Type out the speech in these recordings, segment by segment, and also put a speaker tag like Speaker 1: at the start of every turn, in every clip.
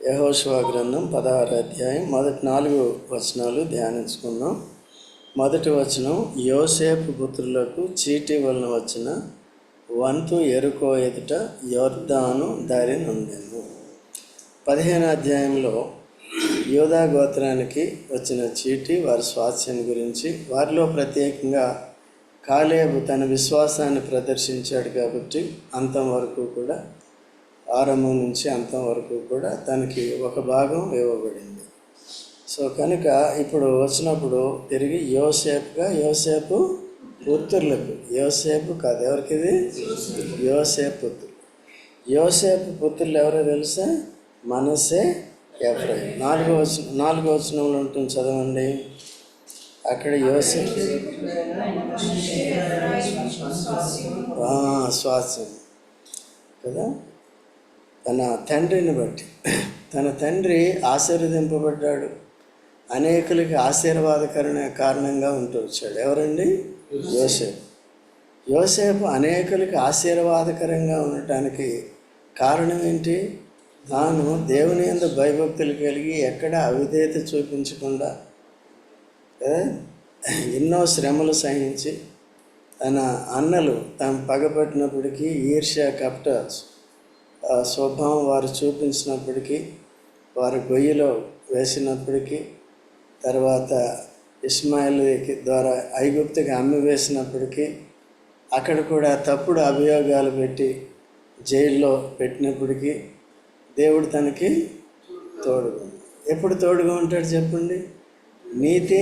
Speaker 1: యెహోషువ గ్రంథం 16వ అధ్యాయం మొదటి 4 వచనాలు ధ్యానించుకుందాం. మొదటి వచనం, యోసేపు పుత్రులకు చీటీ వలన వచ్చిన వంతు యెరికో ఎదుట యొర్దాను దారి నుండెను. 15వ అధ్యాయంలో యూదా గోత్రానికి వచ్చిన చీటీ వారి స్వాస్థ్యం గురించి, వారిలో ప్రత్యేకంగా కాలేబు తన విశ్వాసాన్ని ప్రదర్శించాడు కాబట్టి అంతం వరకు కూడా, ఆరంభం నుంచి అంతం వరకు కూడా తనకి ఒక భాగం ఇవ్వబడింది. సో కనుక ఇప్పుడు వచ్చినప్పుడు తిరిగి యోసేపు పుత్రులకు, యోసేపు కాదు, ఎవరికి ఇది? యోసేపు పుత్రులు. యోసేపు పుత్రులు ఎవరో తెలుసా? మనస్సే, ఎఫ్రాయిము. 4వ వచనంలో ఉంటుంది, చదవండి. అక్కడ యోసేపు స్వాస్థ్యం కదా, తన తండ్రిని బట్టి. తన తండ్రి ఆశీర్వదింపబడ్డాడు, అనేకులకి కారణంగా ఉంటూ వచ్చాడు. ఎవరండి? యోసేపు అనేకులకి ఆశీర్వాదకరంగా ఉండటానికి కారణం ఏంటి? తాను దేవుని యందు భయభక్తులు కలిగి ఎక్కడ అవిధేయత చూపించకుండా ఎన్నో శ్రమలు సహించి, తన అన్నలు తాను పగపట్టినప్పటికీ ఈర్ష్య కపట స్వభావం వారు చూపించినప్పటికీ, వారు గొయ్యిలో వేసినప్పటికీ, తర్వాత ఇష్మాయిల్ ద్వారా ఐగుప్తుకి అమ్మి వేసినప్పటికీ, అక్కడ కూడా తప్పుడు అభియోగాలు పెట్టి జైల్లో పెట్టినప్పటికీ దేవుడు తనకి తోడుగా. ఎప్పుడు తోడుగా ఉంటాడు చెప్పండి? నీతి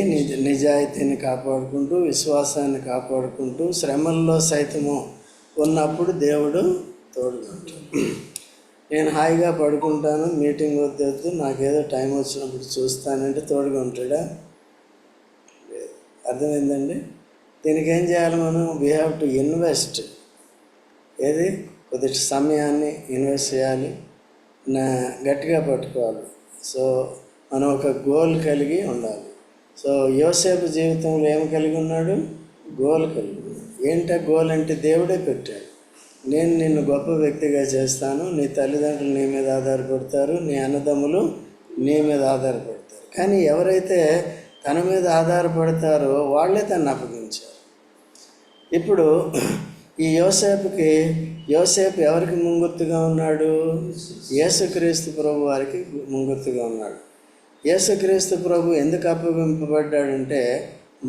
Speaker 1: నిజాయితీని కాపాడుకుంటూ, విశ్వాసాన్ని కాపాడుకుంటూ, శ్రమల్లో సైతము ఉన్నప్పుడు దేవుడు తోడుగా ఉంటాడు. నేను హాయిగా పడుకుంటాను, మీటింగ్ వద్దు, నాకేదో టైం వచ్చినప్పుడు చూస్తానంటే తోడుగా ఉంటాడా? అర్థమైందండి? దీనికి ఏం చేయాలి మనం? We have to invest. ఏది? కొద్ది సమయాన్ని ఇన్వెస్ట్ చేయాలి, గట్టిగా పట్టుకోవాలి. సో మనం ఒక గోల్ కలిగి ఉండాలి. సో యోసేపు జీవితంలో ఏం కలిగి ఉన్నాడు? గోల్ కలిగి ఉన్నాడు. ఏంటో గోల్ అంటే దేవుడే పెట్టాడు. నేను నిన్ను గొప్ప వ్యక్తిగా చేస్తాను, నీ తల్లిదండ్రులు నీ మీద ఆధారపడతారు, నీ అన్నదమ్ములు నీ మీద ఆధారపడతారు. కానీ ఎవరైతే తన మీద ఆధారపడతారో వాళ్ళే తనను అప్పగించారు. ఇప్పుడు ఈ యోసేపు ఎవరికి ముంగుర్తుగా ఉన్నాడు? యేసుక్రీస్తు ప్రభు వారికి ముంగుర్తుగా ఉన్నాడు. యేసుక్రీస్తు ప్రభు ఎందుకు అప్పగింపబడ్డాడంటే,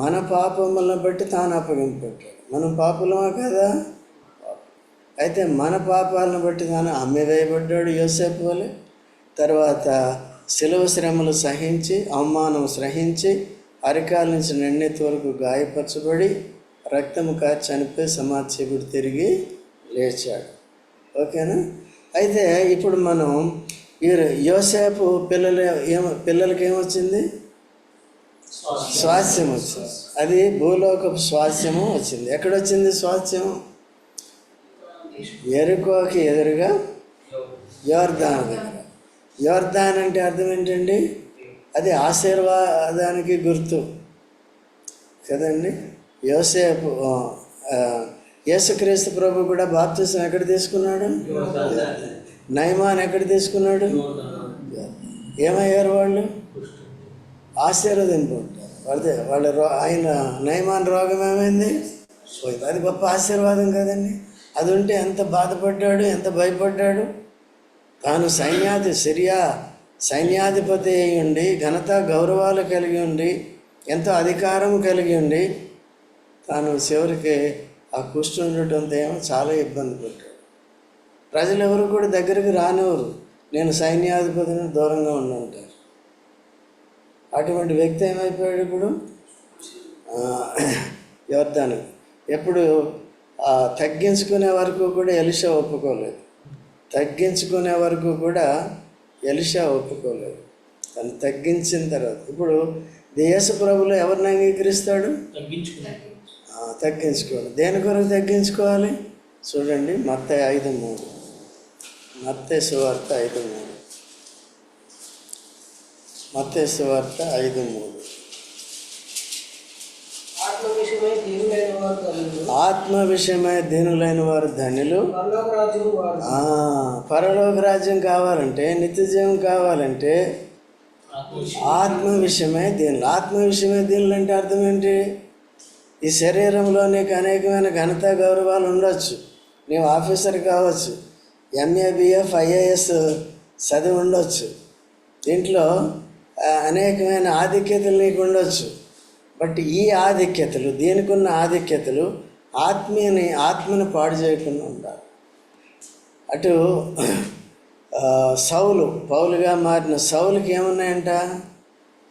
Speaker 1: మన పాపములను బట్టి తాను అప్పగింపబడ్డాడు. మనం పాపులమా కదా? అయితే మన పాపాలను బట్టి తాను అమ్మివేయబడ్డాడు యోసేపు వలె. తర్వాత శిలువ శ్రమలు సహించి, అవమానం సహించి, అరికాల నుంచి నెన్నెత్తి వరకు గాయపరచబడి, రక్తము కార్చి చనిపోయి సమాధి చేయబడి తిరిగి లేచాడు. ఓకేనా? అయితే ఇప్పుడు మనం యోసేపు పిల్లలకి ఏమొచ్చింది? స్వాస్థ్యం వచ్చింది. అది భూలోకపు స్వాస్థ్యము వచ్చింది. ఎక్కడొచ్చింది స్వాస్థ్యం? యెరికోకి ఎదురుగా యొర్దాను దగ్గర. యొర్దాన్ అంటే అర్థం ఏంటండి? అది ఆశీర్వాదానికి గుర్తు కదండి. యేసుక్రీస్తు ప్రభు కూడా బాప్తిసం ఎక్కడ తీసుకున్నాడు? నయమాన్ ఎక్కడ తీసుకున్నాడు? ఏమయ్యారు వాళ్ళు? ఆశీర్వదింపబడ్డారు. ఆయన నయమాన్ రోగం ఏమైంది? పోయింది. అది గొప్ప ఆశీర్వాదం కదండి. అది ఉంటే ఎంత బాధపడ్డాడు, ఎంత భయపడ్డాడు. తాను సిరియా సైన్యాధిపతి అయి ఉండి, ఘనత గౌరవాలు కలిగి ఉండి, ఎంతో అధికారం కలిగి ఉండి, తాను చివరికి ఆ కుష్టు ఉండటంతో ఏమో చాలా ఇబ్బంది పడ్డాడు. ప్రజలు ఎవరు కూడా దగ్గరికి రానివ్వరు. నేను సైన్యాధిపతిని, దూరంగా ఉండంటారు. అటువంటి వ్యక్తి ఏమైపోయాడు ఇప్పుడు? యొర్దాను. ఎప్పుడు తగ్గించుకునే వరకు కూడా ఎలీషా ఒప్పుకోలేదు. తను తగ్గించిన తర్వాత ఇప్పుడు యేసు ప్రభువులో ఎవరిని అంగీకరిస్తాడు? తగ్గించుకోవాలి. దేని కొరకు తగ్గించుకోవాలి? చూడండి, మత్తయి 5:3. మత్తయి సువార్త 5:3. మత్తయి సువార్త 5:3.
Speaker 2: వారు ధన్యులు.
Speaker 1: ఆత్మ విషయమై దీనులైన వారు ధన్యులు.
Speaker 2: పరలోక రాజ్యం వారు.
Speaker 1: పరలోక రాజ్యం కావాలంటే, నిత్య జీవం కావాలంటే ఆత్మ విషయమై దీనులు. ఆత్మ విషయమై దీనులు అంటే అర్థం ఏంటి? ఈ శరీరంలో నీకు అనేకమైన ఘనత గౌరవాలు ఉండొచ్చు, నీవు ఆఫీసర్ కావచ్చు, ఎంఏబిఎఫ్ ఐఏఎస్ చదివి ఉండొచ్చు, దీంట్లో అనేకమైన ఆధిక్యతలు నీకు ఉండొచ్చు. బట్ ఈ ఆధిక్యతలు, దీనికి ఉన్న ఆధిక్యతలు ఆత్మని పాడు చేయకుండా ఉండాలి. అటు పౌలుగా మారిన సౌలుకి ఏమున్నాయంట?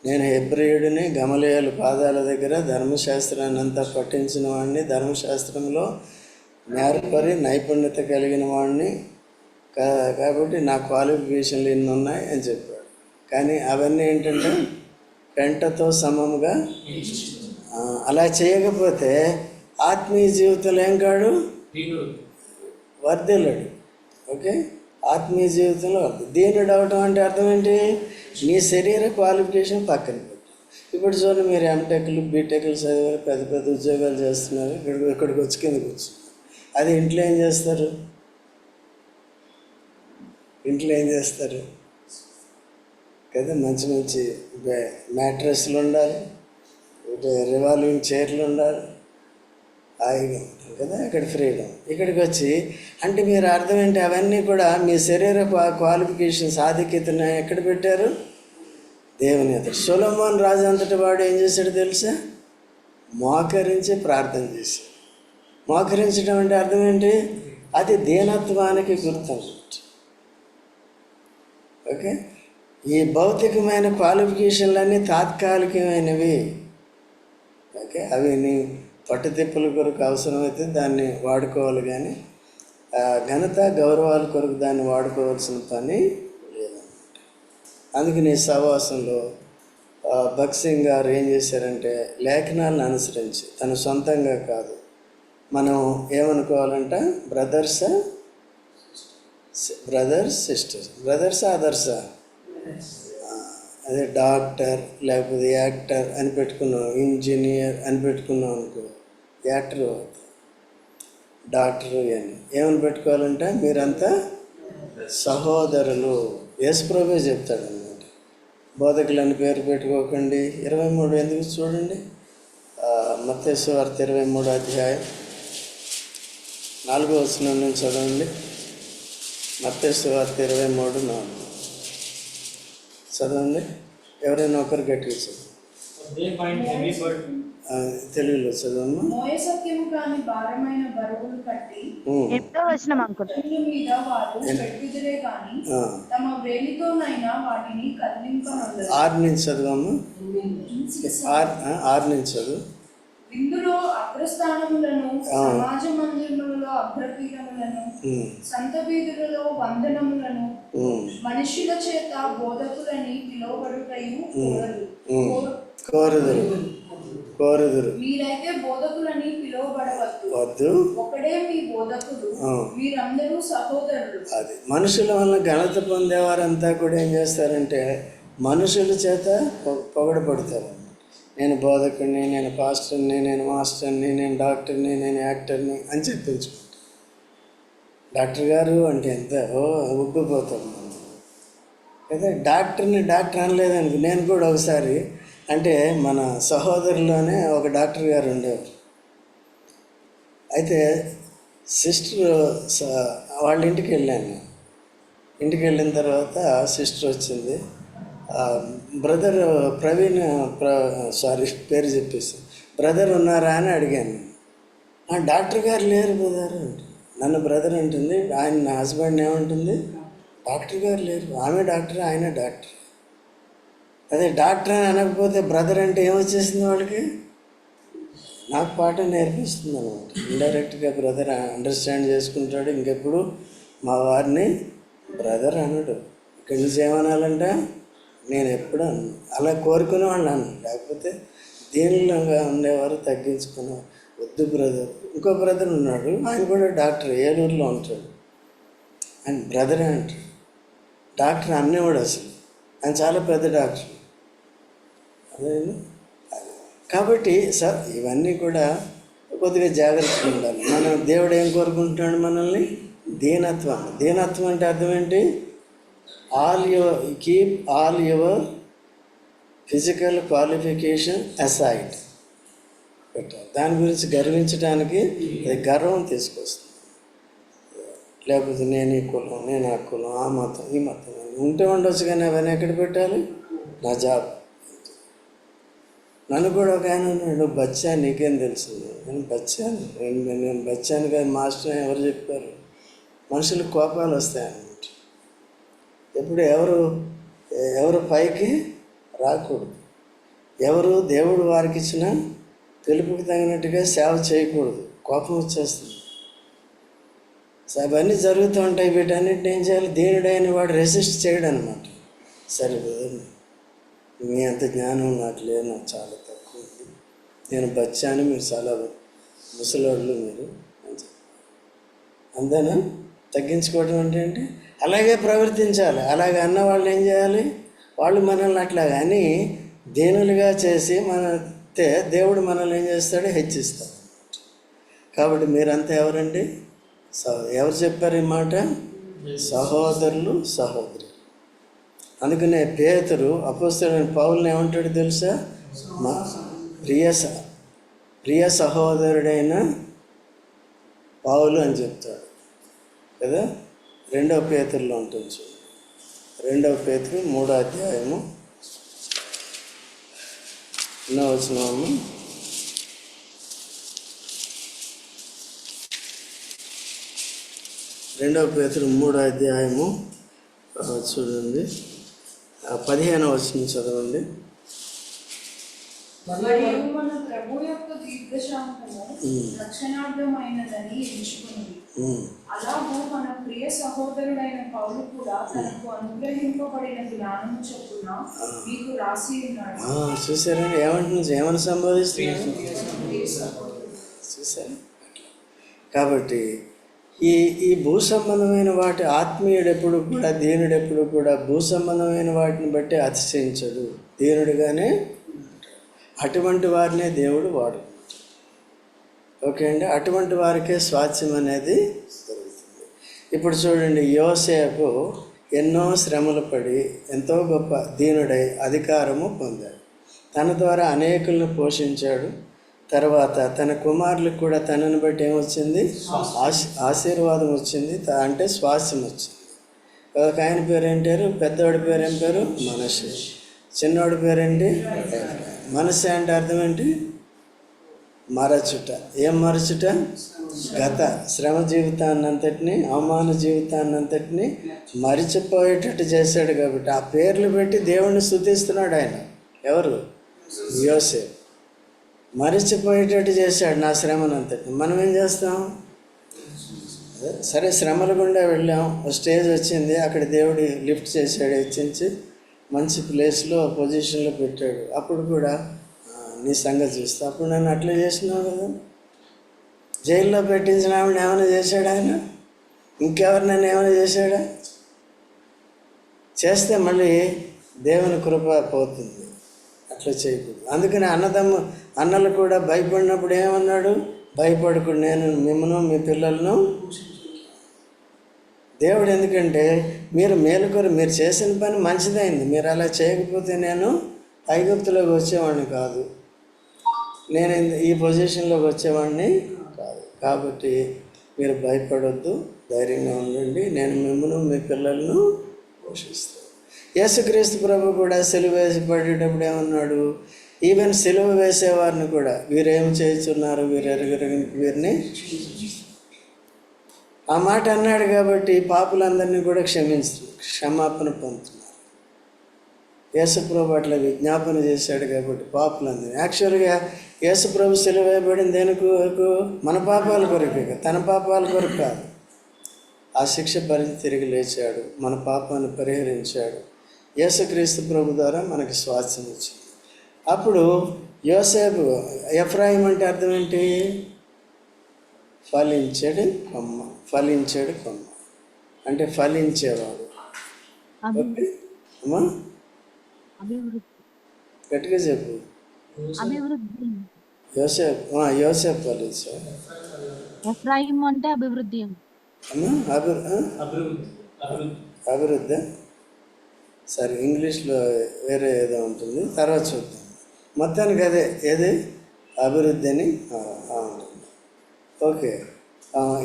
Speaker 1: నేను హెబ్రీయుడిని, గమలీయేలు పాదాల దగ్గర ధర్మశాస్త్రాన్ని అంతా పఠించిన వాడిని, ధర్మశాస్త్రంలో నేర్పరి నైపుణ్యత కలిగిన వాడిని, కాబట్టి నా క్వాలిఫికేషన్లు ఇన్ని ఉన్నాయి అని చెప్పాడు. కానీ అవన్నీ ఏంటంటే పెంటతో సమముగా. అలా చేయకపోతే ఆత్మీయ జీవితంలో ఏం కాడు? వర్ధిల్లడు. ఓకే, ఆత్మీయ జీవితంలో దీనుడు అవటం అంటే అర్థం ఏంటి? నీ శరీర క్వాలిఫికేషన్ పక్కన పెట్టు. ఇప్పుడు చూడండి, మీరు ఎంటెక్లు బీటెక్లు చదివారు, పెద్ద పెద్ద ఉద్యోగాలు చేస్తున్నారు, ఇక్కడికి వచ్చి కిందకి వచ్చి అది ఇంట్లో ఏం చేస్తారు? కదా, మంచి మంచి మ్యాట్రెస్లు ఉండాలి, రివాల్వింగ్ చైర్లు ఉండాలి, హాయిగా ఉంటాం కదా. ఇక్కడ ఫ్రీడమ్. ఇక్కడికి వచ్చి అంటే మీరు అర్థం ఏంటి? అవన్నీ కూడా మీ శరీర క్వాలిఫికేషన్స్, ఆధిక్యతను ఎక్కడ పెట్టారు? దేవుని ఎదురు. సొలొమోను రాజు అంతటి వాడు ఏం చేశాడు తెలుసా? మోకరించి ప్రార్థన చేశాడు. మోకరించడం అంటే అర్థం ఏంటి? అది దీనత్వానికి గుర్తు అన్నమాట. ఓకే, ఈ భౌతికమైన క్వాలిఫికేషన్లన్నీ తాత్కాలికమైనవి. ఓకే, అవి నీ పట్టుతిప్పుల కొరకు అవసరమైతే దాన్ని వాడుకోవాలి, కానీ ఘనత గౌరవాల కొరకు దాన్ని వాడుకోవాల్సిన పని లేదన్నమాట. అందుకే నీ సహవాసంలో భగత్ సింగ్ గారు ఏం చేశారంటే, లేఖనాలను అనుసరించి తన సొంతంగా కాదు, మనం ఏమనుకోవాలంట? Brothers sisters. బ్రదర్స్ ఆదర్సా? అదే డాక్టర్ లేకపోతే యాక్టర్ అని పెట్టుకున్నాం, ఇంజనీర్ అని పెట్టుకున్నాం అనుకో, యాక్టర్ అవుతాం, డాక్టరు అని. ఏమని పెట్టుకోవాలంటే మీరంతా సహోదరులు. యేసుప్రభువే చెప్తాడు అన్నమాట, బోధకులు అని పేరు పెట్టుకోకండి. 23 ఎందుకు చూడండి, మత్తయి సువార్త 23వ అధ్యాయం 4వ వచనం నుంచి చదవండి. మత్తయి సువార్త 23:4 చదవండి. ఎవరైనా ఒకరు గట్టిగా చదువు, తెలుగులో చదవమ్మా. ఆరు నుంచి చదవమ్మా, 6 నుంచి చదువు.
Speaker 3: ఇందులో అగ్రస్థానములను, సమాజ మందిరములలో అగ్రపీఠములను, సంత వీధులలో వందనములను, మనుషుల చేత బోధకులని పిలువబడుటయు
Speaker 1: కోరుదురు.
Speaker 3: మీరైతే బోధకులని పిలువబడవద్దు, ఒకడే మీ బోధకుడు, మీరందరూ సహోదరులు.
Speaker 1: అది మనుషుల వల్ల ఘనత పొందేవారంతా కూడా ఏం చేస్తారంటే మనుషుల చేత పొగడబడతారు. నేను బోధకుడిని, నేను పాస్టర్ని, నేను మాస్టర్ని, నేను డాక్టర్ని, నేను యాక్టర్ని అని చెప్పించుకుంటాను. డాక్టర్ గారు అంటే ఎంత ఉబ్బిపోతాం కదా. డాక్టర్ని డాక్టర్ అనలేదనుకో. నేను కూడా ఒకసారి అంటే మన సహోదరులోనే ఒక డాక్టర్ గారు ఉండేవారు. అయితే సిస్టర్ వాళ్ళ ఇంటికి వెళ్ళాను. ఇంటికి వెళ్ళిన తర్వాత సిస్టర్ వచ్చింది. బ్రదర్ ప్రవీణ్ పేరు చెప్పేసి, బ్రదర్ ఉన్నారా అని అడిగాను. డాక్టర్ గారు లేరు బ్రదర్ అంటే. నన్ను బ్రదర్ అంటుంది, ఆయన నా హస్బెండ్ ఏమంటుంది, డాక్టర్ గారు లేరు. ఆమె డాక్టర్, ఆయన డాక్టర్. అదే డాక్టర్ అని అనకపోతే బ్రదర్ అంటే ఏమొచ్చేసింది వాళ్ళకి? నాకు పాఠం నేర్పిస్తుంది అనమాట. ఇండైరెక్ట్గా బ్రదర్ అండర్స్టాండ్ చేసుకుంటాడు. ఇంకెప్పుడు మా వారిని బ్రదర్ అనడు. ఇక్కడి నుంచి ఏమనాలంట, నేను ఎప్పుడు అలా కోరుకునే వాళ్ళు అన్నాను. లేకపోతే దీనిలోగా ఉండేవారు తగ్గించుకునేవారు. వద్దు బ్రదర్. ఇంకో బ్రదర్ ఉన్నాడు, ఆయన కూడా డాక్టర్, ఏలూరులో ఉంటాడు. ఆయన బ్రదరే అంటాడు. డాక్టర్ అన్నేవాడు అసలు, ఆయన చాలా పెద్ద డాక్టర్. అదే కాబట్టి సార్ ఇవన్నీ కూడా కొద్దిగా జాగ్రత్తగా ఉండాలి. మనం దేవుడు ఏం కోరుకుంటున్నాడు మనల్ని? దీనత్వం. దీనత్వం అంటే అర్థం ఏంటి? Keep all your physical qualification aside పెట్టాలి. దాని గురించి గర్వించడానికి అది గర్వం తీసుకొస్తుంది. లేకపోతే నేను ఈ కులం, నేను ఆ కులం, ఆ మతం, ఈ మతం ఉంటే ఉండొచ్చు, కానీ అవన్నీ ఎక్కడ పెట్టాలి? నా జాబ్. నన్ను కూడా ఒక ఆయన ఉన్నాడు, బచ్చా నీకేం తెలుసు? నేను బచ్చాను కానీ మాస్టర్ ఎవరు చెప్పారు? మనుషులకు కోపాలు వస్తాయన్నమాట. ఎప్పుడు ఎవరు పైకి రాకూడదు. ఎవరు దేవుడు వారికి ఇచ్చిన పిలుపుకి తగినట్టుగా సేవ చేయకూడదు. కోపం వచ్చేస్తుంది. అవన్నీ జరుగుతూ ఉంటాయి. వీటన్నిటిని ఏం చేయాలి? దేవుడైన వాడు రెసిస్ట్ చేయడు అనమాట. సరే మీ అంత జ్ఞానం నాకు లేదు, నాకు చాలా తక్కువ ఉంది, నేను బచ్చాను, మీరు చాలా ముసలోళ్ళు, మీరు అంతేనా? తగ్గించుకోవడం అంటే ఏంటి? అలాగే ప్రవర్తించాలి. అలాగే అన్న వాళ్ళు ఏం చేయాలి? వాళ్ళు మనల్ని అట్లాగా అని దీనులుగా చేసి దేవుడు మనల్ని ఏం చేస్తాడు? హెచ్చిస్తాడు. కాబట్టి మీరంతా ఎవరండి? ఎవరు చెప్పారు ఈ మాట? సహోదరులు, సహోదరి. అందుకనే పేతురు అపోస్తలుడైన పౌలుని ఏమంటాడు తెలుసా? మా ప్రియ సహోదరుడైన పౌలు అని చెప్తాడు కదా. 2వ పేతురులో ఉంటుంది చూడండి. 2వ పేతురు 3వ అధ్యాయము 9వ వచనము. 2వ పేతురు 3వ అధ్యాయము చూడండి, 15వ వచనం చదవండి.
Speaker 3: మరియు మన ప్రభు యొక్క దీర్ఘశాంతము రక్షణార్థమైనదని ఎంచుకున్నది. అలాగూ మన ప్రియ సహోదరుడైన పౌలు కూడా తనకు అనుగ్రహింపబడిన జ్ఞానము చొప్పున మీకు రాసి ఉన్నాడు.
Speaker 1: చూసారండి ఏమని సంబోధిస్తున్నారు? చూసారా? కాబట్టి ఈ భూ సంబంధమైన వాటి ఆత్మీయుడెప్పుడు కూడా, దీనుడెప్పుడు కూడా భూ సంబంధమైన వాటిని బట్టి అతిశయించడు, దీనుడిగానే. అటువంటి వారినే దేవుడు వాడు. ఓకే అండి. అటువంటి వారికే స్వాస్థ్యం అనేది జరుగుతుంది. ఇప్పుడు చూడండి, యోసేపు ఎన్నో శ్రమలు పడి ఎంతో గొప్ప దీనుడై అధికారము పొందాడు. తన ద్వారా అనేకులను పోషించాడు. తర్వాత తన కుమారులకు కూడా తనను బట్టి ఏమొచ్చింది? ఆశీర్వాదం వచ్చింది, అంటే స్వాస్థ్యం వచ్చింది. ఒక ఆయన పేరు ఏంటారు? పెద్దవాడి పేరు ఏం పేరు? మనషే. చిన్నవాడి పేరేంటి? మనసే అంటే అర్థం ఏంటి? మరచుట. ఏం మరచుట? గత శ్రమ జీవితాన్నంతటిని, అవమాన జీవితాన్నంతటిని మరిచిపోయేటట్టు చేశాడు. కాబట్టి ఆ పేర్లు పెట్టి దేవుణ్ణి స్తుతిస్తున్నాడు ఆయన. ఎవరు? యోసేపు. మరిచిపోయేటట్టు చేశాడు నా శ్రమనంతటిని. మనం ఏం చేస్తాం? సరే, శ్రమల గుండా వెళ్ళాం, స్టేజ్ వచ్చింది, అక్కడ దేవుడు లిఫ్ట్ చేశాడు, హెచ్చించి మంచి ప్లేస్లో, పొజిషన్లో పెట్టాడు. అప్పుడు కూడా నీ సంగతి చూస్తా, అప్పుడు నన్ను అట్లా చేసినావు కదా. జైల్లో పెట్టించిన ఆవిడ ఏమైనా చేశాడు ఆయన? ఇంకెవరినైనా ఏమైనా చేశాడా? చేస్తే మళ్ళీ దేవుని కృప పోతుంది. అట్లా చేయకూడదు. అందుకని అన్నలు కూడా భయపడినప్పుడు ఏమన్నాడు? భయపడకూడదు, నేను మిమ్మల్ని మీ పిల్లలను దేవుడు. ఎందుకంటే మీరు మేలుకొరు, మీరు చేసిన పని మంచిదైంది. మీరు అలా చేయకపోతే నేను ఐగుప్తులోకి వచ్చేవాడిని కాదు, నేను ఈ పొజిషన్లోకి వచ్చేవాడిని కాదు. కాబట్టి మీరు భయపడొద్దు, ధైర్యంగా ఉండండి, నేను మిమ్మల్ని మీ పిల్లలను పోషిస్తాను. యేసుక్రీస్తు ప్రభు కూడా సిలువ వేసి పడేటప్పుడు ఏమన్నాడు? ఈవెన్ సిలువ వేసేవారిని కూడా వీరేం చేస్తున్నారు, వీరిని ఆ మాట అన్నాడు. కాబట్టి పాపులందరినీ కూడా క్షమాపణ పొందుతున్నారు. యేసుప్రభు అట్లా విజ్ఞాపన చేశాడు కాబట్టి పాపులందరినీ. యాక్చువల్గా యేసుప్రభు సిలువ వేయబడింది దేనికి వరకు? మన పాపాల కొరకు, తన పాపాల కొరకు కాదు. ఆ శిక్ష భరించి తిరిగి లేచాడు, మన పాపాన్ని పరిహరించాడు. యేసుక్రీస్తు ప్రభు ద్వారా మనకి స్వాస్థ్యం వచ్చింది. అప్పుడు యోసేపు, ఎఫ్రాయిం అంటే అర్థం ఏంటి? ఫలించాడు కొమ్మ అంటే ఫలించేవాడు. ఓకే అమ్మా, గట్టిగా చెప్పు. యోసేపు ఫలించు.
Speaker 2: ఎఫ్రాయిం అంటే అభివృద్ధి.
Speaker 1: అభివృద్ధి సరే, ఇంగ్లీష్లో వేరే ఏదో ఉంటుంది, తర్వాత చూద్దాం. మొత్తానికి అదే ఏది అభివృద్ధి అని ఉంటుంది. ఓకే,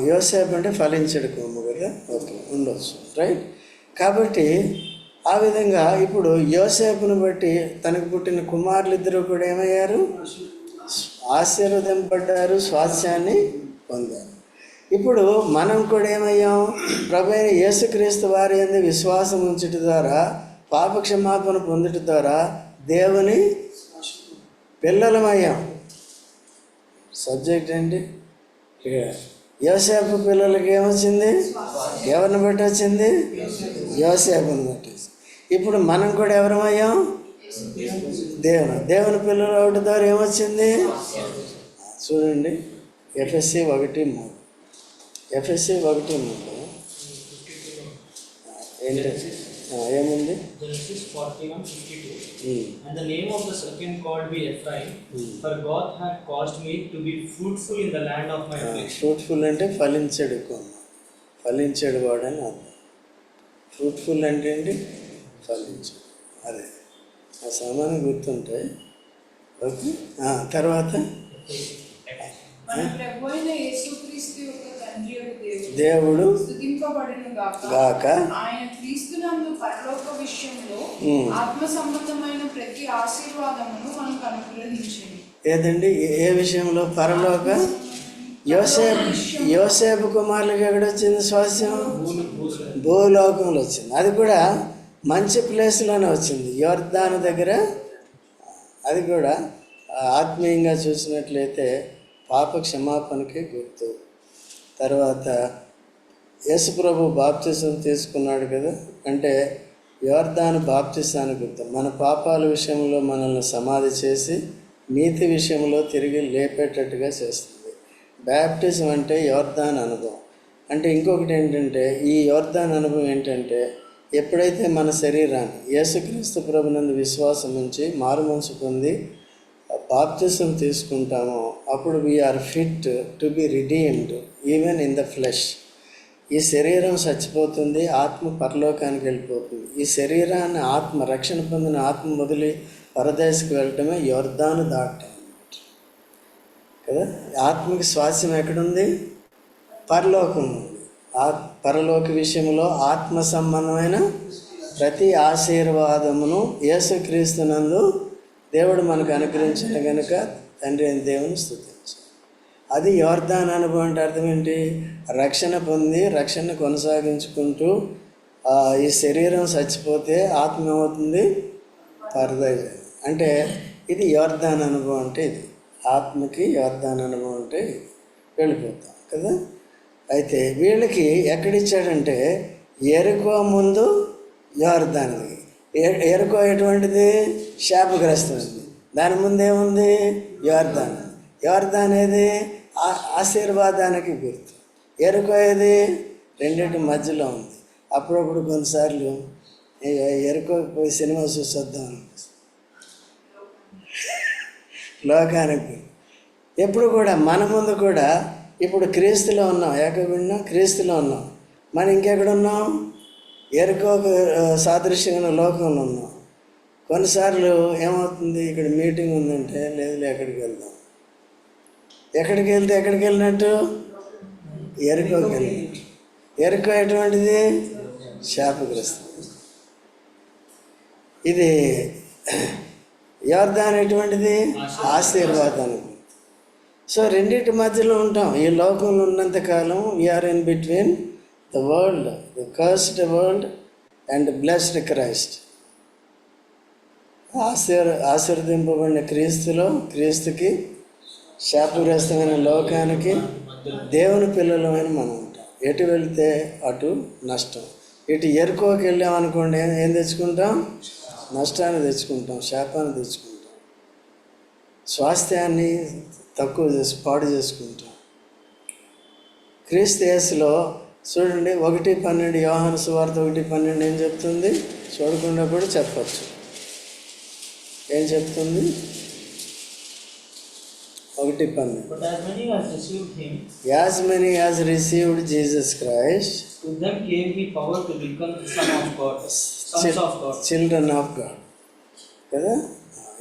Speaker 1: యోసేపు అంటే ఫలించడు కొమ్ము కదా. ఓకే, ఉండొచ్చు, రైట్. కాబట్టి ఆ విధంగా ఇప్పుడు యోసేపును బట్టి తనకు పుట్టిన కుమారులిద్దరూ కూడా ఏమయ్యారు? ఆశీర్వదింపడ్డారు, స్వాస్థ్యాన్ని పొందారు. ఇప్పుడు మనం కూడా ఏమయ్యాం? ప్రభువైన యేసుక్రీస్తు వారి యందు విశ్వాసం ఉంచుట ద్వారా, పాప క్షమాపణ పొందుట ద్వారా దేవుని పిల్లలమయ్యాం. సబ్జెక్ట్ ఏంటి? యోసేపు పిల్లలకి ఏమొచ్చింది? ఎవరిని బట్టి వచ్చింది? యోసేపుని బట్టి. ఇప్పుడు మనం కూడా ఎవరమయ్యాం? దేవుని పిల్లలు ఒకటి ద్వారా ఏమొచ్చింది? చూడండి, ఎఫ్ఎస్సి 1:3. ఎఫ్ఎస్సి 1:3 ఏంటి ఏముంది?
Speaker 4: Genesis 41:52. And the name of the second called be Ephraim, for God had caused me to be fruitful in the land of my affliction.
Speaker 1: Fruitful అంటే ఫలించడు కొమ్మ, ఫలించడు వాడని అర్థం. ఫ్రూట్ఫుల్ అంటే ఏంటి? ఫలించడు. అదే ఆ సామాన్యం గుర్తుంటాయి. ఓకే, తర్వాత
Speaker 3: మన ప్రభు అయిన యేసుక్రీస్తు యొక్క తండ్రి
Speaker 1: దేవుడు
Speaker 3: స్తుతింపబడును గాక. ఆయన క్రీస్తునందు పరలోక విషయంలో ఆత్మ సంబంధమైన ప్రతి ఆశీర్వాదమును మనకు అనుగ్రహించింది.
Speaker 1: ఏదండి? ఏ విషయంలో? పరలోక. యోసేపు కుమారులకు ఎక్కడొచ్చింది స్వాస్థ్యం? భూలోకంలో వచ్చింది. అది కూడా మంచి ప్లేస్లోనే వచ్చింది, యోర్దాను దగ్గర. అది కూడా ఆత్మీయంగా చూసినట్లయితే పాప క్షమాపణకి గుర్తు. తర్వాత యేసుప్రభు బాప్తిసం తీసుకున్నాడు కదా, అంటే యోర్దాను బాప్తిసానికి గుర్తు. మన పాపాల విషయంలో మనల్ని సమాధి చేసి నీతి విషయంలో తిరిగి లేపేటట్టుగా చేస్తుంది. బ్యాప్టిజం అంటే యోర్దాను అనుభవం. అంటే ఇంకొకటి ఏంటంటే, ఈ యోర్దాను అనుభవం ఏంటంటే, ఎప్పుడైతే మన శరీరాన్ని యేసుక్రీస్తు ప్రభునందు విశ్వాసం ఉంచి మారు మనసు పొంది బాప్తిసం తీసుకుంటామో, అప్పుడు we are fit to be redeemed even in the flesh. ఈ శరీరం చచ్చిపోతుంది, ఆత్మ పరలోకానికి వెళ్ళిపోతుంది. ఈ శరీరాన్ని ఆత్మ, రక్షణ పొందిన ఆత్మ వదిలి పరదేశకు వెళ్ళటమే యోర్దాను దాటం కదా. ఆత్మకి స్వాస్థ్యం ఎక్కడుంది? పరలోకం ఉంది. పరలోక విషయంలో ఆత్మ సంబంధమైన ప్రతి ఆశీర్వాదమును యేసుక్రీస్తునందు దేవుడు మనకు అనుగ్రహించిన కనుక తండ్రి అయిన దేవుని స్తుతించాలి. అది యోర్దాను అనుభవం అంటే అర్థం ఏంటి? రక్షణ పొంది రక్షణ కొనసాగించుకుంటూ ఈ శరీరం చచ్చిపోతే ఆత్మ ఏమవుతుంది? పరదేశం. అంటే ఇది యోర్దాను అనుభవం. అంటే ఇది ఆత్మకి యోర్దాను అనుభవం అంటే వెళ్ళిపోతాం కదా. అయితే వీళ్ళకి ఎక్కడిచ్చాడంటే ఎరుకో ముందు యోర్దానుది. ఎరుకో ఎటువంటిది? శాపగ్రస్తమైంది. దాని ముందేముంది? యోర్దాను. యోర్దాన్ ఏది? ఆశీర్వాదానికి గుర్తు. ఎరుకో ఏది? రెండింటి మధ్యలో ఉంది. అప్పుడప్పుడు కొన్నిసార్లు ఎరుకోకి పోయి సినిమా చూసొద్దాం అనిపిస్తుంది. లోకానికి ఎప్పుడు కూడా మన ముందు కూడా ఇప్పుడు క్రీస్తులో ఉన్నాం, ఏకబడినా క్రీస్తులో ఉన్నాం. మనం ఇంకెక్కడున్నాం? ఎరుకోకు సాదృశ్యంగా లోకంలో ఉన్నాం. కొన్నిసార్లు ఏమవుతుంది, ఇక్కడ మీటింగ్ ఉందంటే లేదు ఎక్కడికి వెళ్దాం. ఎక్కడికి వెళ్తే ఎక్కడికి వెళ్ళినట్టు? ఎరుకోకి వెళ్ళినట్టు. ఎరుకో ఎటువంటిది? శాపగ్రస్తం. ఇది యోర్దాను ఎటువంటిది? ఆశీర్వాదానికి. సో రెండింటి మధ్యలో ఉంటాం. ఈ లోకంలో ఉన్నంతకాలం we are in between the world, the cursed world and blessed Christ. ఆశీర్వదింపబడిన క్రీస్తులో, క్రీస్తుకి, శాపగ్రస్తమైన లోకానికి దేవుని పిల్లలమైన మనం ఉంటాం. ఎటు వెళితే అటు నష్టం. ఇటు ఎరుకోకి వెళ్ళామనుకోండి, ఏం తెచ్చుకుంటాం? నష్టాన్ని తెచ్చుకుంటాం, శాపాన్ని తెచ్చుకుంటాం, స్వాస్థ్యాన్ని తక్కువ పాడు చేసుకుంటాం. క్రీస్తు యేసులో చూడండి 1:12 యోహాను సువార్త 1:12 ఏం చెప్తుంది? చూడకుండా కూడా చెప్పచ్చు. ఏం చెప్తుంది? 1:12.
Speaker 4: But as many as received him,
Speaker 1: As many as received Jesus Christ,
Speaker 4: to them gave he power to become sons of God.
Speaker 1: Children of God కదా.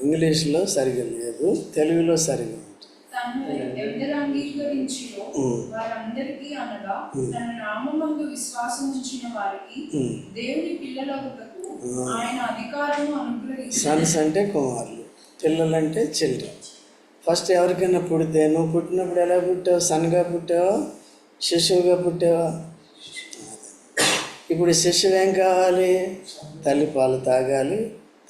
Speaker 1: ఇంగ్లీష్లో సరిగా లేదు, తెలుగులో సరిగా ఉంది.
Speaker 3: తను ఎందరు అంగీకరించిరో వారందరికీ అనగా తన నామమందు విశ్వాసం ఉంచిన వారికి దేవుని పిల్లలగుటకు ఆయన అధికారము అనుగ్రహించారు.
Speaker 1: సన్స్ అంటే కుమారులు, పిల్లలు అంటే చిల్డ్రన్. ఫస్ట్ ఎవరికైనా పుడితే, నువ్వు పుట్టినప్పుడు ఎలా పుట్టావు? సన్గా పుట్టావా, శిశువుగా పుట్టావా? ఇప్పుడు శిశువు ఏం కావాలి? తల్లి పాలు తాగాలి,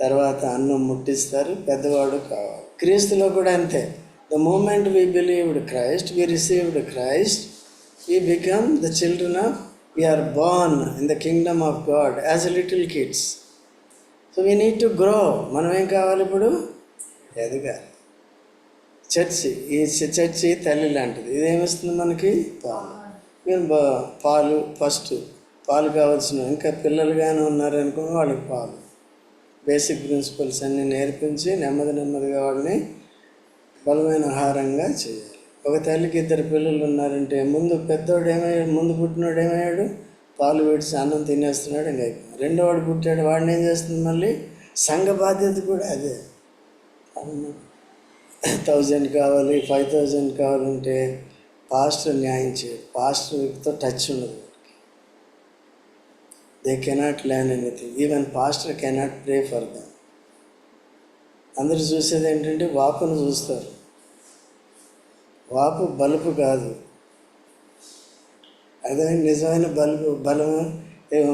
Speaker 1: తర్వాత అన్నం ముట్టిస్తారు, పెద్దవాడు కావాలి. క్రీస్తులో కూడా అంతే. The moment we believed Christ, we received Christ, we become the children of, we are born in the kingdom of God as little kids. So we need to grow. మనం ఏం కావాలి ఇప్పుడు? ఎదగాలి. చర్చి, ఈ చర్చి తల్లి లాంటిది. ఇదేమిస్తుంది మనకి? పాలు. మీరు పాలు ఫస్ట్ పాలు కావాల్సిన, ఇంకా పిల్లలుగానే ఉన్నారనుకో వాళ్ళకి పాలు, బేసిక్ ప్రిన్సిపల్స్ అన్నీ నేర్పించి నెమ్మదిగా వాళ్ళని బలమైన ఆహారంగా చేయాలి. ఒక తల్లికి 2 పిల్లలు ఉన్నారంటే ముందు పెద్దోడు ఏమయ్యాడు? ముందు పుట్టినోడు ఏమయ్యాడు? పాలు పెడిచి అన్నం తినేస్తున్నాడు, ఇంకా అయిపోయింది. రెండోవాడు పుట్టాడు, వాడిని ఏం చేస్తుంది? మళ్ళీ సంఘ బాధ్యత కూడా అదే. 1000 కావాలి, 5000 కావాలంటే పాస్టర్ న్యాయం చేయడు. పాస్టర్తో టచ్ ఉండదు. They cannot learn anything. Even pastor cannot pray for them. అందరూ చూసేది ఏంటంటే వాపును చూస్తారు. వాపు బలుపు కాదు, అదే నిజమైన బలము.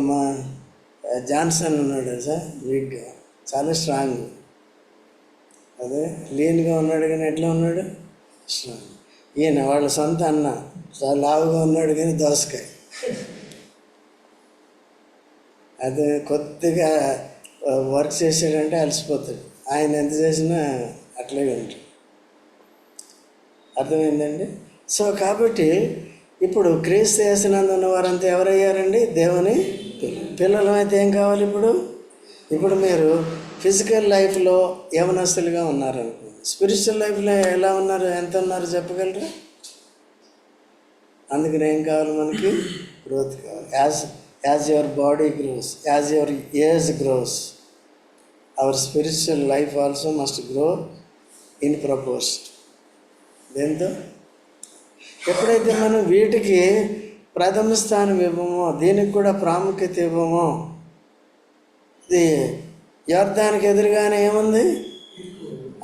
Speaker 1: మా జాన్సన్ ఉన్నాడు సార్, వీక్గా, చాలా స్ట్రాంగ్. అదే లీన్గా ఉన్నాడు కానీ ఎట్లా ఉన్నాడు? స్ట్రాంగ్. ఈయన వాళ్ళ సొంత అన్న చాలా లావుగా ఉన్నాడు కానీ దోసకాయ. అదే కొద్దిగా వర్క్ చేసాడంటే అలసిపోతాడు. ఆయన ఎంత చేసినా అట్లాగే ఉంటాడు. అర్థమైందండి? సో కాబట్టి ఇప్పుడు క్రీస్తు యేసునందున్న వారంతా ఎవరయ్యారండి? దేవుని పిల్లలు. అయితే ఏం కావాలి ఇప్పుడు మీరు ఫిజికల్ లైఫ్లో యవనస్తులుగా ఉన్నారనుకోండి, స్పిరిచువల్ లైఫ్లో ఎలా ఉన్నారు, ఎంత ఉన్నారు చెప్పగలరా? అందుకని ఏం కావాలి మనకి? గ్రోత్ కావాలి. As your body gross, as your age gross, our spiritual life also must grow in proportion. దేంతో? ఎప్పుడైతే మనం వీటికి ప్రథమ స్థానం ఇవ్వమో, దీనికి కూడా ప్రాముఖ్యత ఇవ్వమో, ఇది యర్దానికి ఎదురుగానే ఏముంది?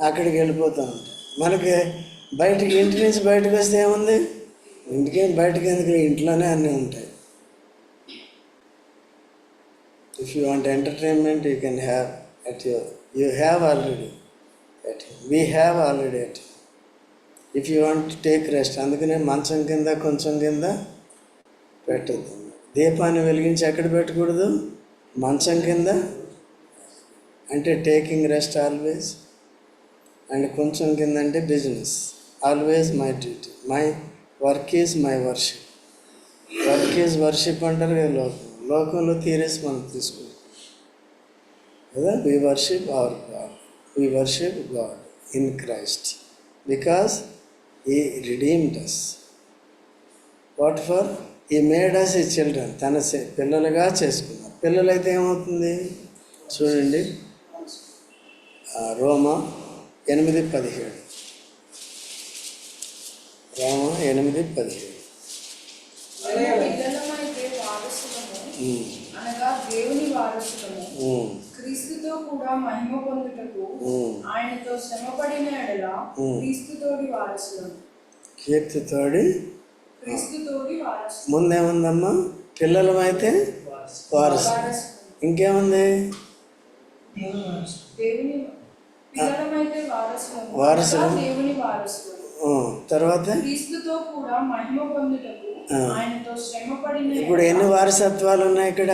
Speaker 1: అక్కడికి వెళ్ళిపోతాం. మనకి బయటికి, ఇంటి నుంచి బయటకు వస్తే ఏముంది? ఇంటికేం బయటకు ఎందుకు? ఇంట్లోనే అన్నీ ఉంటాయి. If you want entertainment you can have at you have already at home. We have already at home. If you want to take rest, అందుకనే మంచం కింద కొంచెం కింద పెట్టద్దు. దీపాన్ని వెలిగించి ఎక్కడ పెట్టకూడదు? మంచం కింద. అంటే టేకింగ్ రెస్ట్ ఆల్వేస్. అండ్ కొంచెం కింద అంటే business. Always my duty, my work is my worship. Work is worship అంటారు కదా లోకంలో తీరేసి మనం తీసుకుంటాం కదా. We worship our God. We worship God in Christ because He redeemed us. What for? He made us His children. తన పిల్లలుగా చేసుకున్నారు. పిల్లలైతే ఏమవుతుంది చూడండి, రోమా 8:17. రోమా 8:17.
Speaker 3: అనగా దేవుని వారసులము, క్రీస్తుతో కూడా మహిమ పొందుటకు ఆయనతో శ్రమపడిన ఎడల క్రీస్తుతోడి వారసులము.
Speaker 1: కీర్తితోడి
Speaker 3: క్రీస్తుతోడి వారసులు.
Speaker 1: ముందేముందమ్మా? పిల్లలమైతే వారసు. ఇంకేముంది?
Speaker 3: దేవుని పిల్లలమైతే వారసులము,
Speaker 1: వారసులు.
Speaker 3: దేవుని వారసులు.
Speaker 1: తర్వాత
Speaker 3: క్రీస్తుతో కూడా మహిమ పొందుటకు ఆయనతో శ్రమపడిన.
Speaker 1: ఇప్పుడు ఎన్ని వారసత్వాలు ఉన్నాయి ఇక్కడ?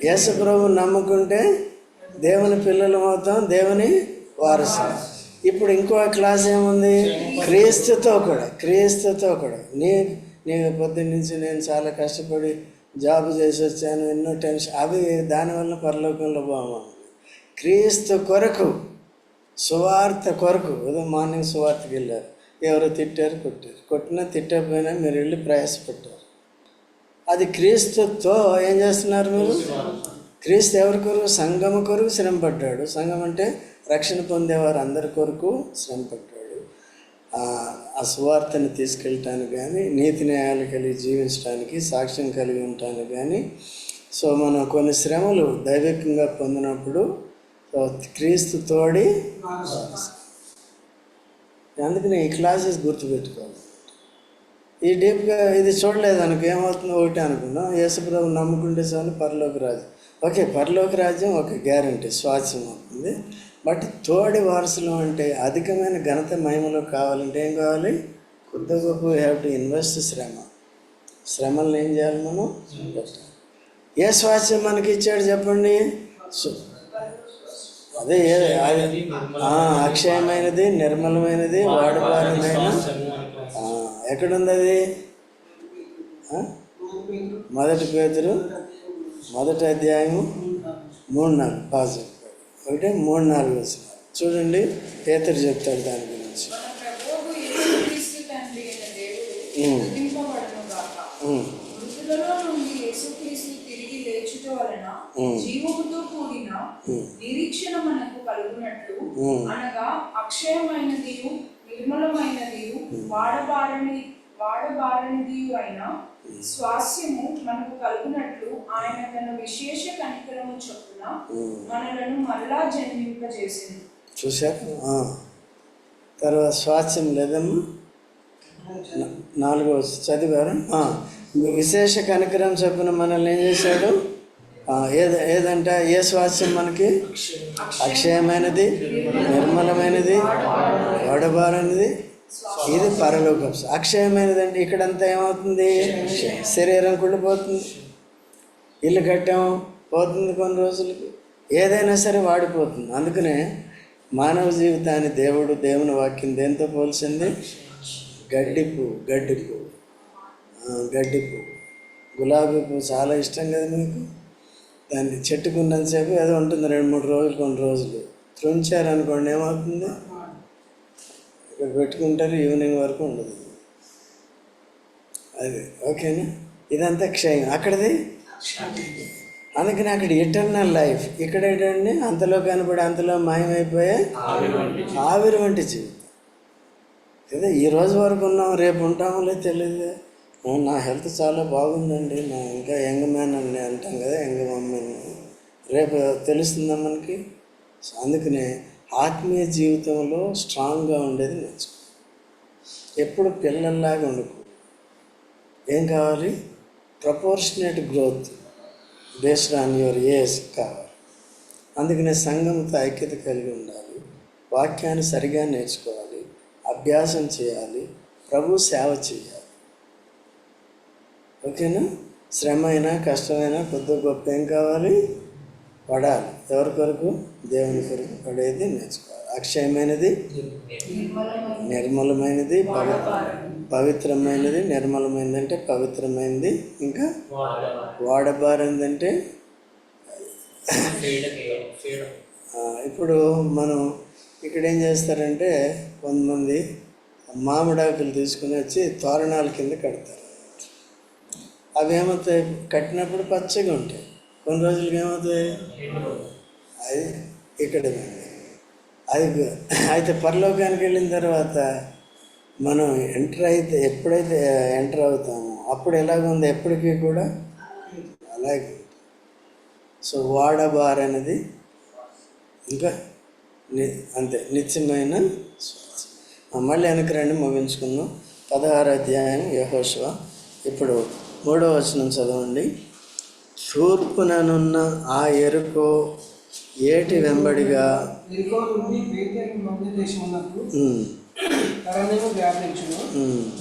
Speaker 1: యేసు ప్రభు నమ్ముకుంటే దేవుని పిల్లలు అవుతాం, దేవుని వారసులు. ఇప్పుడు ఇంకో క్లాస్ ఏముంది? క్రీస్తుతో కూడా. నీకు పొద్దున్న నుంచి నేను చాలా కష్టపడి జాబ్ చేసి వచ్చాను, ఎన్నో టెన్షన్, అవి దానివల్ల పరలోకంలో బాగుంది. క్రీస్తు కొరకు, సువార్త కొరకు. ఉదయం మార్నింగ్ సువార్తకి వెళ్ళారు, ఎవరో తిట్టారు, కొట్టారు. కొట్టినా తిట్టకపోయినా మీరు వెళ్ళి ప్రయాసపడ్డారు. అది క్రీస్తుతో ఏం చేస్తున్నారు మీరు? క్రీస్తు ఎవరి కొరకు? సంఘము కొరకు శ్రమపడ్డాడు. సంఘం అంటే రక్షణ పొందేవారు అందరి కొరకు శ్రమపడ్డాడు. ఆ సువార్తను తీసుకెళ్ళటానికి కానీ, నీతి న్యాయాలు కలిగి జీవించడానికి, సాక్ష్యం కలిగి ఉండటానికి కానీ. సో మనం కొన్ని శ్రమలు దైవికంగా పొందినప్పుడు క్రీస్తు తోడి. అందుకని ఈ క్లాసెస్ గుర్తుపెట్టుకోవాలి. ఈ డీప్గా ఇది చూడలేదు అనుకో ఏమవుతుందో ఒకటి అనుకున్నాం, యేసుప్రభు నమ్ముకుంటే చాలు పరలోక రాజ్యం. ఓకే, పరలోక రాజ్యం ఒక గ్యారంటీ, స్వాస్థ్యం అవుతుంది. బట్ తోడి వారసులు అంటే అధికమైన ఘనత మహిమలో కావాలంటే ఏం కావాలి? కొద్ది గొప్ప వీ హ్యావ్ టు ఇన్వెస్ట్ శ్రమలను ఏం చేయాలి మనం? ఏ స్వాస్థ్యం మనకి ఇచ్చాడు చెప్పండి? అదే అది అక్షయమైనది, నిర్మలమైనది, వాడబారినైన. ఎక్కడుంది అది? 1 పేతురు 1వ అధ్యాయము 3-4 బాగా చెప్పాడు. 1-3-4 వచ్చిన చూడండి, పేతురు చెప్తాడు దాని గురించి.
Speaker 3: మృతులలో నుండి యేసుక్రీస్తు తిరిగి లేచుట వలన జీవముతో కూడిన నిరీక్షణ మనకు కలుగునట్లు, అనగా అక్షయమైనది, నిర్మలమైనది, వాడబారనిది అయిన స్వాస్యము మనకు కలుగునట్లు ఆయన తన విశేష కనికరము చొప్పున మనలను మరలా జన్మింపజేసింది.
Speaker 1: చూశారు? తర్వాత స్వాస్యం లేదమ్మా, 4వ చదివారు. విశేష కనికరం చొప్పున మనల్ని ఏం చేశాడు? ఏదంట? ఏ స్వాస్యం మనకి? అక్షయమైనది, నిర్మలమైనది, వాడబారనిది. ఇది పరలోకం. అక్షయమైనది అంటే ఇక్కడంతా ఏమవుతుంది? శరీరం కుళ్ళిపోతుంది, ఇల్లు కట్టాము పోతుంది, కొన్ని రోజులకి ఏదైనా సరే వాడిపోతుంది. అందుకనే మానవ జీవితాన్ని దేవుని వాక్యం దేంతో పోల్చింది? గడ్డి పువ్వు. గులాబీ పువ్వు చాలా ఇష్టం కదా మీకు. దాన్ని చెట్టుకున్నంతసేపు ఏదో ఉంటుంది, 2-3 రోజులు, కొన్ని రోజులు త్రుంచారనుకోండి ఏమవుతుంది? ఇక్కడ పెట్టుకుంటారు, ఈవినింగ్ వరకు ఉండదు. అది ఓకేనా? ఇదంతా క్షయం. అక్కడది అందుకని అక్కడ ఎటర్నల్ లైఫ్. ఇక్కడ ఏంటండి? అంతలో కనపడి అంతలో మాయమైపోయే ఆవిరి వంటి జీవితం కదా. ఈ రోజు వరకు ఉన్నాం, రేపు ఉంటామో లేదు తెలియదు. నా హెల్త్ చాలా బాగుందండి, నా ఇంకా యంగ్ మ్యాన్ అని అంటాం కదా, యంగ్ మమ్మీని. రేపు తెలుస్తుందా మనకి? అందుకనే ఆత్మీయ జీవితంలో స్ట్రాంగ్గా ఉండేది నేర్చుకో. ఎప్పుడు పిల్లల్లాగా ఉండకూడదు. ఏం కావాలి? Proportionate growth based on your age కావాలి. అందుకనే సంఘంతో ఐక్యత కలిగి ఉండాలి, వాక్యాన్ని సరిగా నేర్చుకోవాలి, అభ్యాసం చేయాలి, ప్రభు సేవ చేయాలి. ఓకేనా? శ్రమ అయినా కష్టమైనా కొద్ది గొప్ప ఏం కావాలి? పడాలి. ఎవరి కొరకు? దేవుని కొరకు పడేది నేర్చుకోవాలి. అక్షయమైనది, నిర్మలమైనది, పవిత్రమైనది. నిర్మలమైనది అంటే పవిత్రమైనది. ఇంకా వాడబారింది అంటే ఇప్పుడు మనం ఇక్కడ ఏం చేస్తారంటే కొంతమంది మామిడాకులు తీసుకుని వచ్చి తోరణాల కింద కడతారు. అవి ఏమవుతాయి? కట్టినప్పుడు పచ్చగా ఉంటాయి, కొన్ని రోజులకి ఏమవుతాయి? అది ఇక్కడ అది. అయితే పరలోకానికి వెళ్ళిన తర్వాత మనం ఎప్పుడైతే ఎంటర్ అవుతామో అప్పుడు ఎలాగుంది? ఎప్పటికీ కూడా అలాగే. సో వాడబారనేది ఇంకా అంతే, నిత్యమైన శ్వాస. మళ్ళీ వెనక్కి రండి, ముగించుకుందాం. 16వ అధ్యాయం యెహోషువ. ఇప్పుడు 3వ వచనం చదవండి. తూర్పుననున్న ఆ ఎరుకో ఏటి వెంబడిగా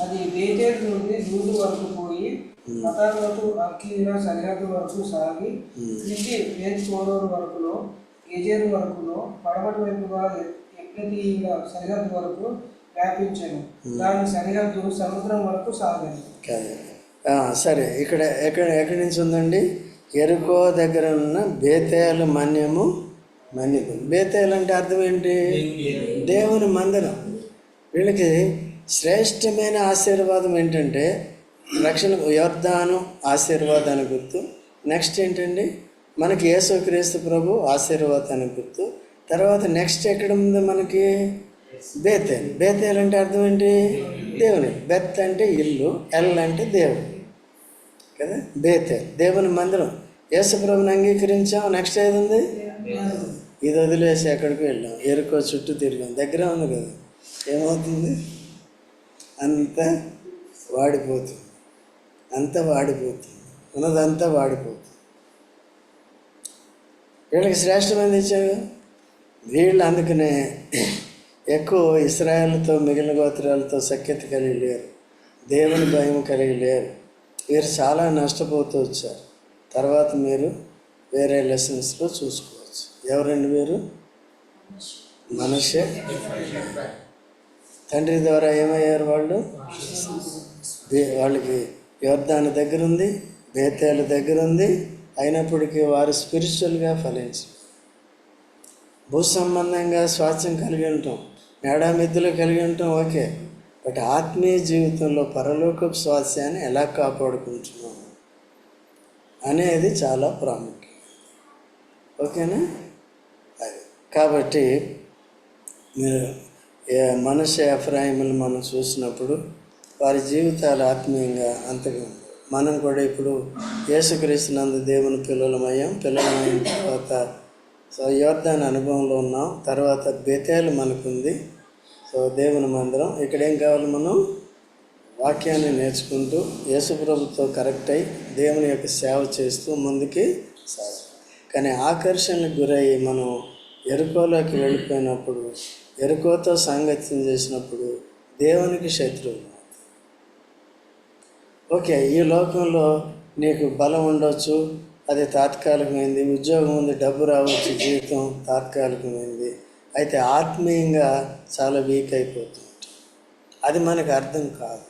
Speaker 5: అది బేతేలు నుండి లూదు వరకు పోయి మతాలతో అక్కీల సరిహద్దు వరకు సాగి తిరిగి బేత్-హోరోను వరకులో, గెజెరు వరకులో, పడమటి వైపుగా ఎక్రతీయుల సరిహద్దు వరకు వ్యాపించాను. దాని సరిహద్దు సముద్రం వరకు సాగాను.
Speaker 1: సరే, ఎక్కడి నుంచి ఉందండి? ఎరుకో దగ్గర ఉన్న బేతేలు మన్యము. బేతేలు అంటే అర్థం ఏంటి? దేవుని మందిరం. వీళ్ళకి శ్రేష్టమైన ఆశీర్వాదం ఏంటంటే రక్షణ, యొర్దాను ఆశీర్వాదానికి గుర్తు. నెక్స్ట్ ఏంటండి, మనకి యేసుక్రీస్తు ప్రభు ఆశీర్వాదానికి గుర్తు. తర్వాత నెక్స్ట్ ఎక్కడ ఉంది మనకి? బేతేల్. బేతేల్ అంటే అర్థం ఏంటి? దేవుని. బెత్ అంటే ఇల్లు, ఎల్ అంటే దేవుడు కదా. బేతేల్ దేవుని మందిరం. యేసు ప్రభుని అంగీకరించాం. నెక్స్ట్ ఏది ఉంది? ఇది వదిలేసి ఎక్కడికి వెళ్ళాం? ఎరుకో చుట్టూ తిరిగాం. దగ్గర ఉంది కదా. ఏమవుతుంది? అంతా వాడిపోతుంది. అంతా వాడిపోతుంది. ఉన్నదంతా వాడిపోతుంది. వీళ్ళకి శ్రేష్టమైనది ఇచ్చారు. వీళ్ళు అందుకనే ఎక్కువ ఇశ్రాయేలుతో మిగిలిన గోత్రాలతో సఖ్యత కలిగి లేరు, దేవుని భయం కలిగి లేరు. వీరు చాలా నష్టపోతూ వచ్చారు. తర్వాత మీరు వేరే లెసన్స్లో చూసుకోవచ్చు. ఎవరండి వీరు? మనష్షే. తండ్రి ద్వారా ఏమయ్యారు వాళ్ళు? వాళ్ళకి యొర్దాను దగ్గర ఉంది, బేతేలు దగ్గర ఉంది. అయినప్పటికీ వారు స్పిరిచువల్గా ఫలించారు. భూ సంబంధంగా స్వాస్థ్యం కలిగి ఉంటాం, మేడామిద్దులు కలిగి ఉంటాం, ఓకే. బట్ ఆత్మీయ జీవితంలో పరలోకపు స్వాస్థ్యాన్ని ఎలా కాపాడుకుంటున్నాం అనేది చాలా ప్రాముఖ్యం. ఓకేనా? అది కాబట్టి మీరు మనష్షే, ఎఫ్రాయిములు మనం చూసినప్పుడు వారి జీవితాలు ఆత్మీయంగా అంతగా ఉంది. మనం కూడా ఇప్పుడు యేసుక్రీస్తునందు దేవుని పిల్లలమయ్యాం. పిల్లలమైన తర్వాత యొర్దాను అనుభవంలో ఉన్నాం. తర్వాత బేతేలు మనకుంది. సో దేవుని మందిరం. ఇక్కడ ఏం కావాలి? మనం వాక్యాన్ని నేర్చుకుంటూ యేసుప్రభుతో కరెక్ట్ అయి దేవుని యొక్క సేవ చేస్తూ ముందుకి సాగు. కానీ ఆకర్షణకు గురయ్యి మనం ఎరుకోలోకి వెళ్ళిపోయినప్పుడు, ఎరుకోతో సాంగత్యం చేసినప్పుడు దేవునికి శత్రువు. ఓకే, ఈ లోకంలో నీకు బలం ఉండొచ్చు, అది తాత్కాలికమైంది. ఉద్యోగం ఉంది, డబ్బు రావచ్చు, జీవితం తాత్కాలికమైంది. అయితే ఆత్మీయంగా చాలా వీక్ అయిపోతుంది. అది మనకు అర్థం కాదు.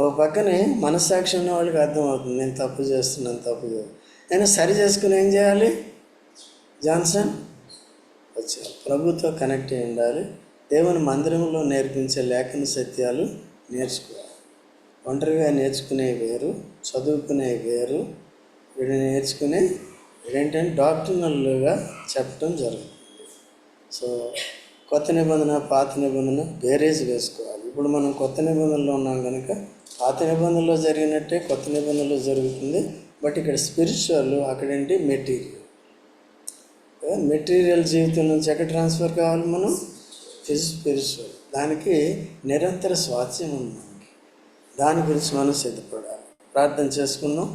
Speaker 1: ఒక పక్కనే మనస్సాక్షి ఉన్న వాళ్ళకి అర్థమవుతుంది, నేను తప్పు చేస్తున్నాను, తప్పు చేయాలి. నేను సరి చేసుకుని ఏం చేయాలి? జాన్సన్ వచ్చారు. ప్రభుత్వ కనెక్ట్ అయి ఉండాలి. దేవుని మందిరంలో నేర్పించే లేఖన సత్యాలు నేర్చుకోవాలి. ఒంటరిగా నేర్చుకునే వేరు, చదువుకునే వేరు. వీడు నేర్చుకునే ఏంటంటే డాక్టర్నల్గా చెప్పడం జరుగుతుంది. సో కొత్త నిబంధన, పాత నిబంధన బేరేజ్ వేసుకోవాలి. ఇప్పుడు మనం కొత్త నిబంధనలో ఉన్నాం కనుక పాత నిబంధనలో జరిగినట్టే కొత్త నిబంధనలో జరుగుతుంది. బట్ ఇక్కడ స్పిరిచువల్, అక్కడేంటి మెటీరియల్. మెటీరియల్ జీవితం నుంచి ఎక్కడ ట్రాన్స్ఫర్ కావాలి? మనం స్పిరిచువల్. దానికి నిరంతర స్వాస్థ్యం ఉంది. దాని గురించి మనం సిద్ధపడాలి. ప్రార్థన చేసుకుందాం.